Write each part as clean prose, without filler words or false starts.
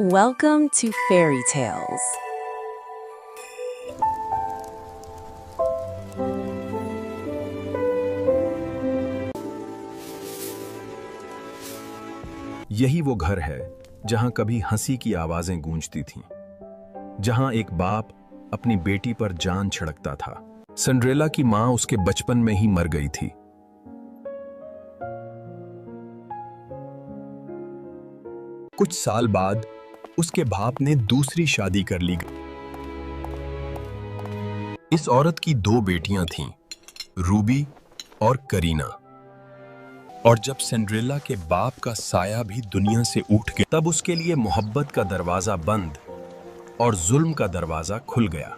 Welcome to Fairy Tales. यही वो घर है जहां कभी हंसी की आवाजें गूंजती थीं, जहां एक बाप अपनी बेटी पर जान छिड़कता था। सिंड्रेला की मां उसके बचपन में ही मर गई थी। कुछ साल बाद उसके बाप ने दूसरी शादी कर ली। इस औरत की 2 बेटियां थीं, रूबी और करीना। और जब सिंड्रेला के बाप का साया भी दुनिया से उठ गया, तब उसके लिए मोहब्बत का दरवाजा बंद और जुल्म का दरवाजा खुल गया।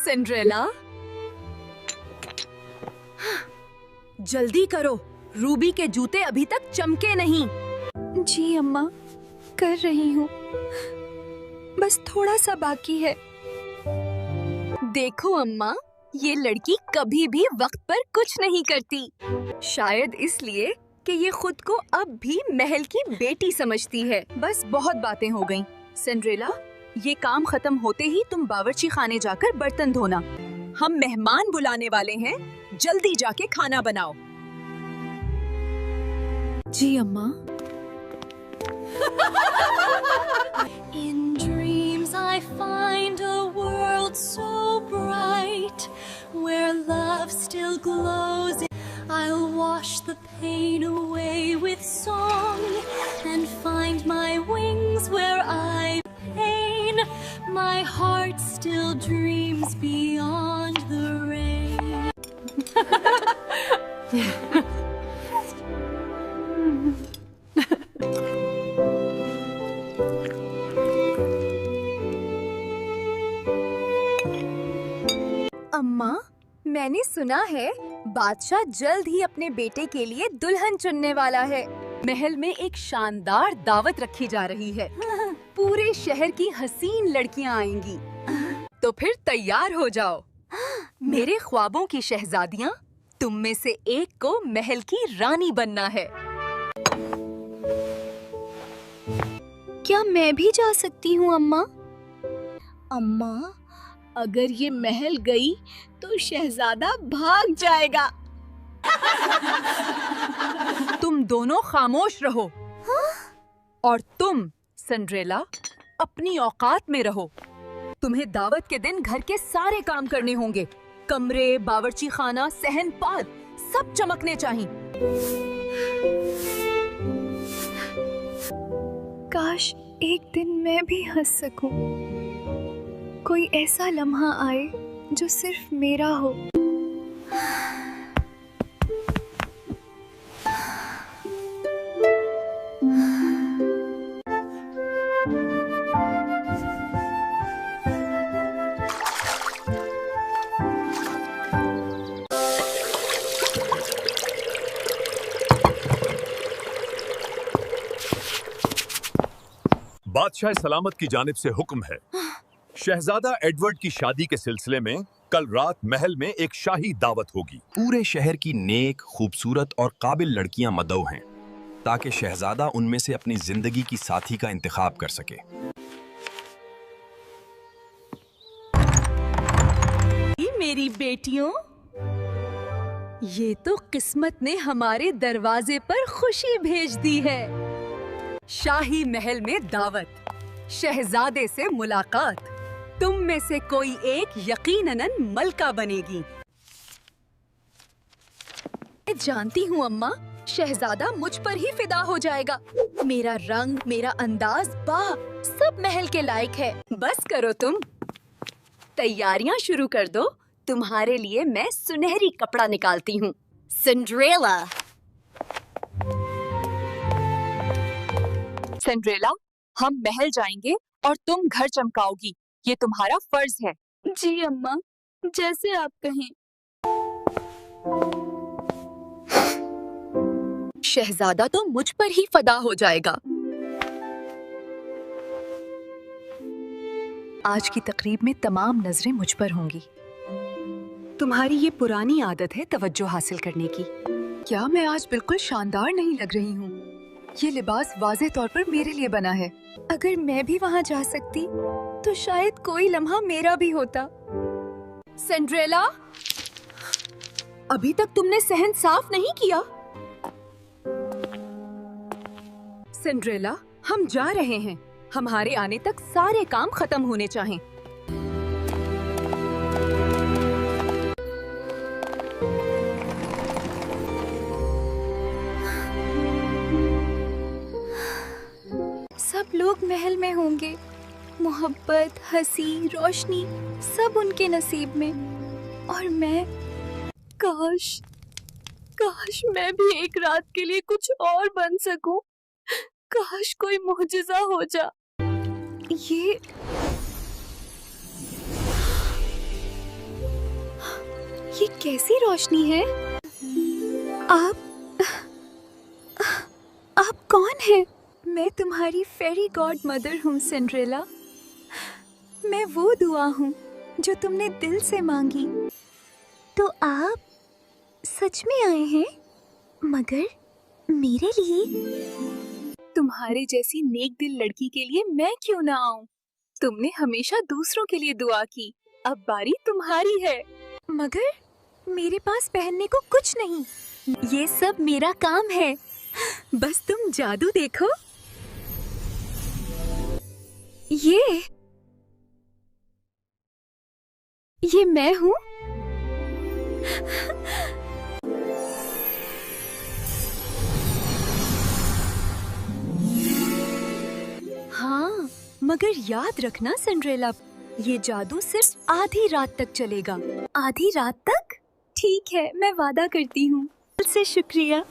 सिंड्रेला, जल्दी करो, रूबी के जूते अभी तक चमके नहीं। जी अम्मा, कर रही हूँ। बस थोड़ा सा बाकी है। देखो अम्मा, ये लड़की कभी भी वक्त पर कुछ नहीं करती। शायद इसलिए कि ये खुद को अब भी महल की बेटी समझती है। बस बहुत बातें हो गईं। सिंड्रेला, ये काम खत्म होते ही तुम बावर्ची खाने जाकर बर्तन धोना। हम मेहमान बुलाने वाले हैं, जल्दी जाके खाना बनाओ। जी अम्मा। In dreams I find a world so bright, where love still glows. I'll wash the pain away with song, and find my wings where I pain. My heart still dreams beyond the rain. अम्मा, मैंने सुना है बादशाह जल्द ही अपने बेटे के लिए दुल्हन चुनने वाला है। महल में एक शानदार दावत रखी जा रही है। पूरे शहर की हसीन लड़कियां आएंगी। तो फिर तैयार हो जाओ। मेरे ख्वाबों की शहजादियां, तुम में से एक को महल की रानी बनना है। क्या मैं भी जा सकती हूँ अम्मा? अम्मा, अगर ये महल गई तो शहजादा भाग जाएगा। तुम दोनों खामोश रहो। और तुम सिंड्रेला, अपनी औकात में रहो। तुम्हें दावत के दिन घर के सारे काम करने होंगे। कमरे, बावर्ची खाना, सहन पाल सब चमकने चाहिए। काश एक दिन मैं भी हंस सकूं। कोई ऐसा लम्हा आए जो सिर्फ मेरा हो। बादशाह सलामत की जानिब से हुक्म है। शहजादा एडवर्ड की शादी के सिलसिले में कल रात महल में एक शाही दावत होगी। पूरे शहर की नेक, खूबसूरत और काबिल लड़कियां मदऊ हैं, ताकि शहजादा उनमें से अपनी जिंदगी की साथी का इंतखाब कर सके। मेरी बेटियों, ये तो किस्मत ने हमारे दरवाजे पर खुशी भेज दी है। शाही महल में दावत, शहजादे से मुलाकात। तुम में से कोई एक यकीनन मलका बनेगी। मैं जानती हूँ अम्मा, शहजादा मुझ पर ही फिदा हो जाएगा। मेरा रंग, मेरा अंदाज, सब महल के लायक है। बस करो तुम। तैयारियां शुरू कर दो। तुम्हारे लिए मैं सुनहरी कपड़ा निकालती हूँ। Cinderella. सिंड्रेला, हम महल जाएंगे और तुम घर चमकाओगी। ये तुम्हारा फर्ज है। जी अम्मा, जैसे आप कहें। शहजादा तो मुझ पर ही फदा हो जाएगा। आज की तकरीब में तमाम नजरें मुझ पर होंगी। तुम्हारी ये पुरानी आदत है तवज्जो हासिल करने की। क्या मैं आज बिल्कुल शानदार नहीं लग रही हूँ? ये लिबास वाज़ेह तौर पर मेरे लिए बना है। अगर मैं भी वहाँ जा सकती तो शायद कोई लम्हा मेरा भी होता। सिंड्रेला, अभी तक तुमने सहन साफ नहीं किया। सिंड्रेला, हम जा रहे हैं। हमारे आने तक सारे काम खत्म होने चाहिए। सब लोग महल में होंगे। मोहब्बत, हंसी, रोशनी सब उनके नसीब में। और मैं, काश मैं भी एक रात के लिए कुछ और बन सकूं। काश कोई मुअजिज़ा हो जा। ये कैसी रोशनी है? आप कौन हैं? मैं तुम्हारी फेरी गॉड मदर हूँ सिंड्रेला। मैं वो दुआ हूँ जो तुमने दिल से मांगी। तो आप सच में आए हैं? मगर मेरे लिए? तुम्हारे जैसी नेक दिल लड़की के लिए मैं क्यों ना आऊं? तुमने हमेशा दूसरों के लिए दुआ की, अब बारी तुम्हारी है। मगर मेरे पास पहनने को कुछ नहीं। ये सब मेरा काम है। बस तुम जादू देखो। ये मैं हूँ। हाँ, मगर याद रखना सिंड्रेला, ये जादू सिर्फ आधी रात तक चलेगा। आधी रात तक? ठीक है, मैं वादा करती हूँ। दिल से शुक्रिया।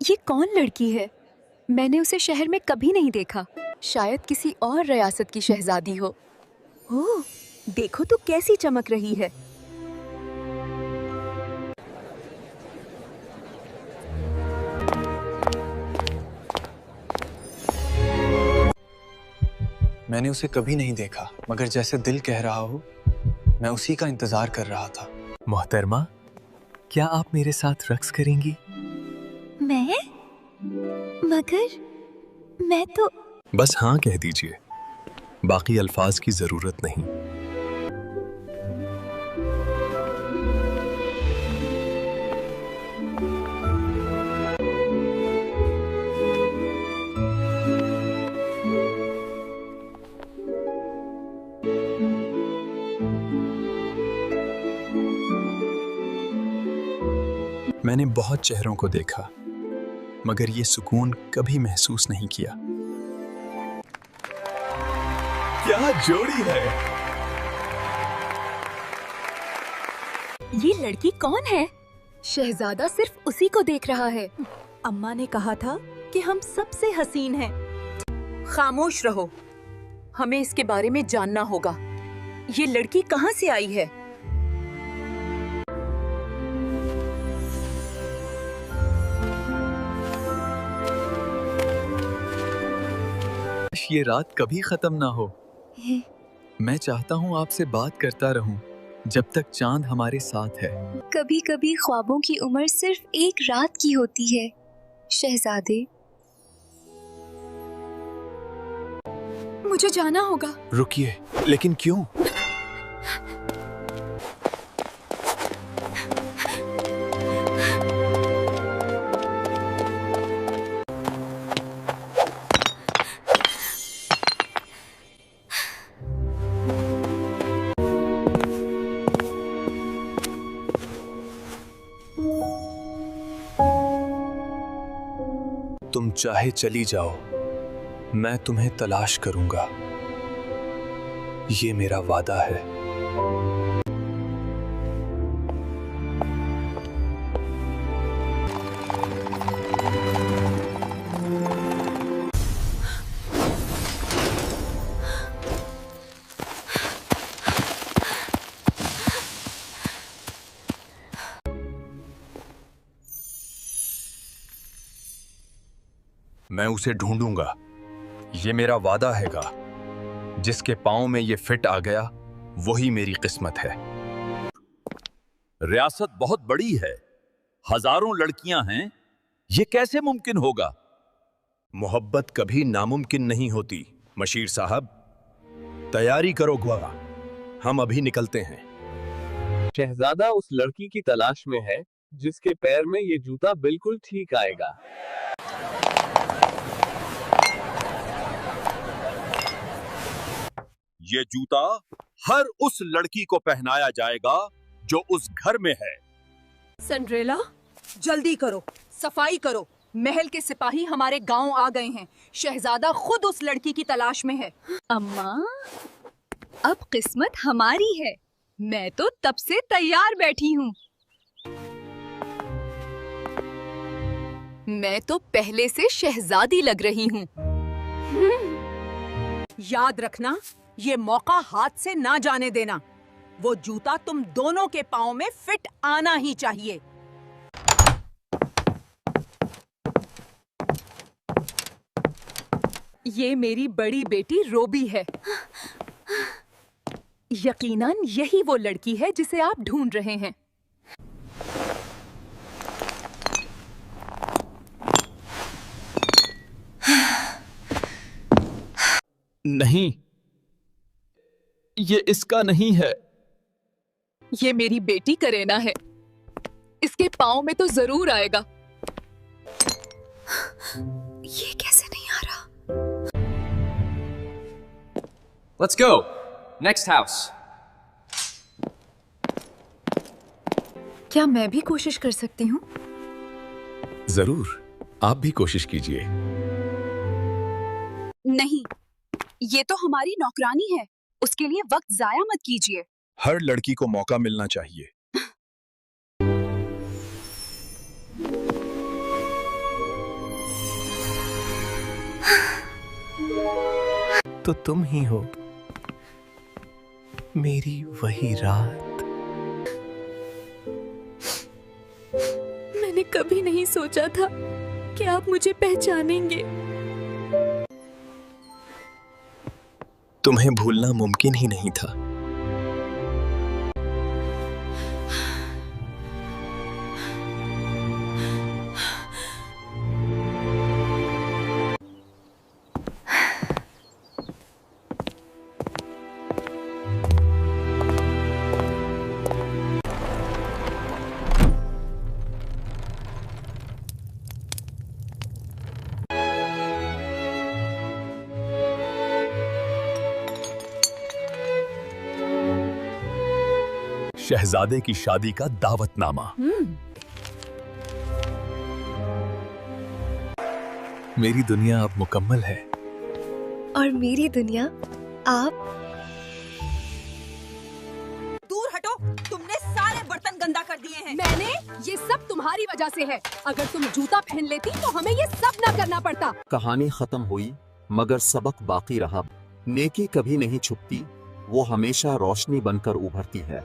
ये कौन लड़की है? मैंने उसे शहर में कभी नहीं देखा। शायद किसी और रियासत की शहजादी हो। ओह, देखो तो कैसी चमक रही है। मैंने उसे कभी नहीं देखा, मगर जैसे दिल कह रहा हो, मैं उसी का इंतजार कर रहा था। मोहतरमा, क्या आप मेरे साथ रक्स करेंगी? मैं? मगर मैं तो... बस हाँ कह दीजिए, बाकी अल्फाज की जरूरत नहीं। मैंने बहुत चेहरों को देखा, मगर ये सुकून कभी महसूस नहीं किया। क्या जोड़ी है! ये लड़की कौन है? शहजादा सिर्फ उसी को देख रहा है। अम्मा ने कहा था कि हम सबसे हसीन हैं। खामोश रहो, हमें इसके बारे में जानना होगा। ये लड़की कहाँ से आई है? ये रात कभी खत्म ना हो। मैं चाहता हूँ आपसे बात करता रहूं जब तक चांद हमारे साथ है। कभी कभी ख्वाबों की उम्र सिर्फ एक रात की होती है शहजादे। मुझे जाना होगा। रुकिए, लेकिन क्यों? तुम चाहे चली जाओ, मैं तुम्हें तलाश करूंगा। ये मेरा वादा है। मैं उसे ढूंढूंगा। ये मेरा वादा हैगा। जिसके पांव में ये फिट आ गया, वही मेरी किस्मत है। रियासत बहुत बड़ी है, हजारों लड़कियां हैं, ये कैसे मुमकिन होगा? मोहब्बत कभी नामुमकिन नहीं होती। मशीर साहब, तैयारी करो ग्वारा, हम अभी निकलते हैं। शहजादा उस लड़की की तलाश में है जिसके पैर में ये जूता बिल्कुल ठीक आएगा। ये जूता हर उस लड़की को पहनाया जाएगा जो उस घर में है। सिंड्रेला, जल्दी करो, सफाई करो। महल के सिपाही हमारे गांव आ गए हैं। शहजादा खुद उस लड़की की तलाश में है। अम्मा, अब किस्मत हमारी है। मैं तो तब से तैयार बैठी हूँ। मैं तो पहले से शहजादी लग रही हूँ। याद रखना, ये मौका हाथ से ना जाने देना। वो जूता तुम दोनों के पाँव में फिट आना ही चाहिए। ये मेरी बड़ी बेटी रोबी है। यकीनन यही वो लड़की है जिसे आप ढूंढ रहे हैं। नहीं, ये इसका नहीं है। ये मेरी बेटी करेना है। इसके पाँव में तो जरूर आएगा। ये कैसे नहीं आ रहा? Let's go. Next house. क्या मैं भी कोशिश कर सकती हूँ? जरूर, आप भी कोशिश कीजिए। नहीं, ये तो हमारी नौकरानी है। उसके लिए वक्त जाया मत कीजिए। हर लड़की को मौका मिलना चाहिए। तो तुम ही हो, मेरी वही रात। मैंने कभी नहीं सोचा था कि आप मुझे पहचानेंगे। तुम्हें भूलना मुमकिन ही नहीं था। शहजादे की शादी का दावतनामा। मेरी दुनिया अब मुकम्मल है। और मेरी दुनिया आप। दूर हटो, तुमने सारे बर्तन गंदा कर दिए हैं। मैंने? ये सब तुम्हारी वजह से है। अगर तुम जूता पहन लेती तो हमें ये सब ना करना पड़ता। कहानी खत्म हुई, मगर सबक बाकी रहा। नेकी कभी नहीं छुपती, वो हमेशा रोशनी बनकर उभरती है।